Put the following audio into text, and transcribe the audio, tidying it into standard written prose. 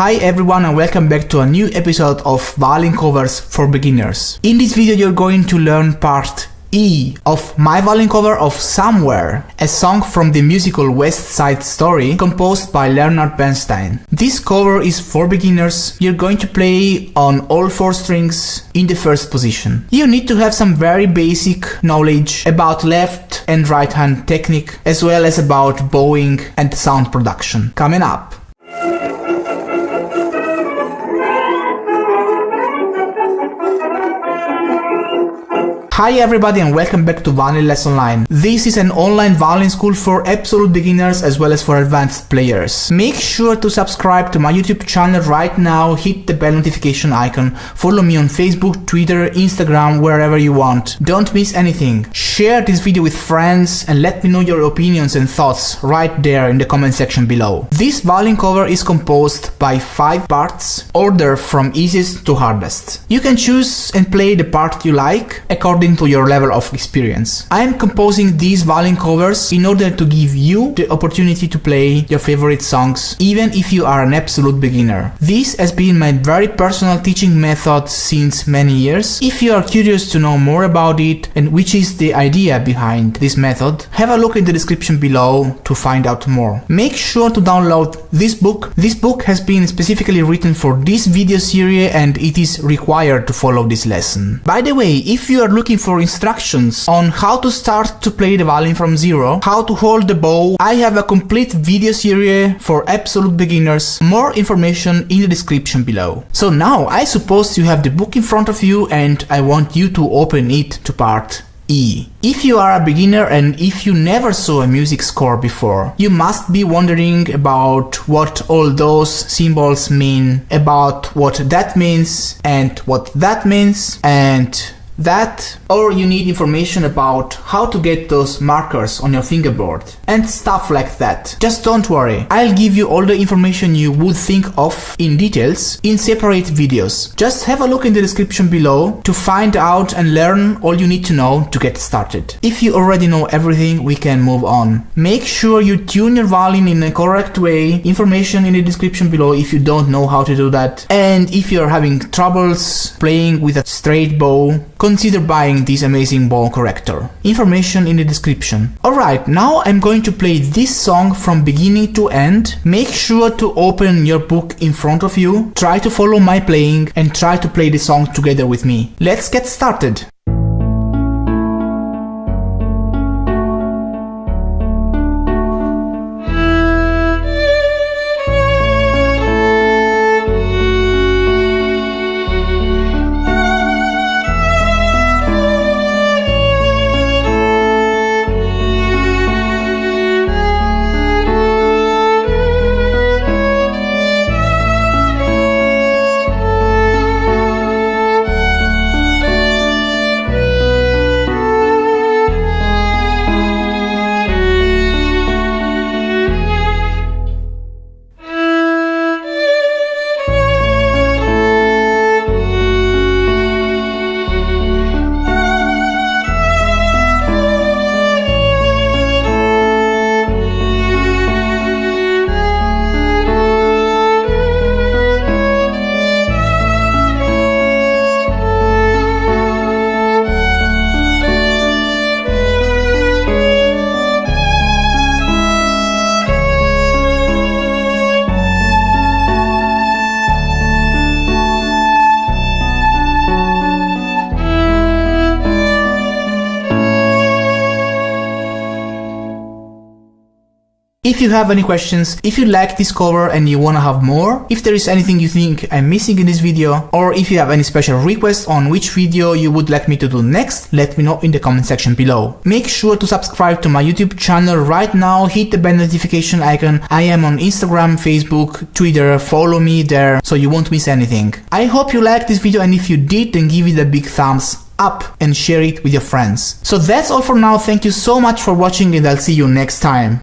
Hi everyone and welcome back to a new episode of Violin covers for beginners. In this video you're going to learn part E of my violin cover of Somewhere, a song from the musical West Side Story composed by Leonard Bernstein. This cover is for beginners. You're going to play on all 4 strings in the first position. You need to have some very basic knowledge about left and right hand technique, as well as about bowing and sound production. Coming up. Hi everybody and welcome back to Violin Lesson Online. This is an online violin school for absolute beginners as well as for advanced players. Make sure to subscribe to my YouTube channel right now, hit the bell notification icon, follow me on Facebook, Twitter, Instagram, wherever you want. Don't miss anything. Share this video with friends and let me know your opinions and thoughts right there in the comment section below. This violin cover is composed by 5 parts, order from easiest to hardest. You can choose and play the part you like according to your level of experience. I am composing these violin covers in order to give you the opportunity to play your favorite songs, even if you are an absolute beginner. This has been my very personal teaching method since many years. If you are curious to know more about it and which is the idea behind this method, have a look in the description below to find out more. Make sure to download this book. This book has been specifically written for this video series and it is required to follow this lesson. By the way, if you are looking for instructions on how to start to play the violin from zero, how to hold the bow, I have a complete video series for absolute beginners. More information in the description below. So now I suppose you have the book in front of you and I want you to open it to part E. If you are a beginner and if you never saw a music score before, you must be wondering about what all those symbols mean, about what that means and what that means and that, or you need information about how to get those markers on your fingerboard and stuff like that. Just don't worry, I'll give you all the information you would think of in details in separate videos. Just have a look in the description below to find out and learn all you need to know to get started. If you already know everything, we can move on. Make sure you tune your violin in a correct way. Information in the description below if you don't know how to do that. And if you're having troubles playing with a straight bow, consider buying this amazing bow corrector. Information in the description. Alright, now I'm going to play this song from beginning to end. Make sure to open your book in front of you, try to follow my playing and try to play the song together with me. Let's get started! If you have any questions, if you like this cover and you wanna have more, if there is anything you think I'm missing in this video, or if you have any special requests on which video you would like me to do next, let me know in the comment section below. Make sure to subscribe to my YouTube channel right now, hit the bell notification icon. I am on Instagram, Facebook, Twitter, follow me there so you won't miss anything. I hope you liked this video and if you did, then give it a big thumbs up and share it with your friends. So that's all for now, thank you so much for watching and I'll see you next time.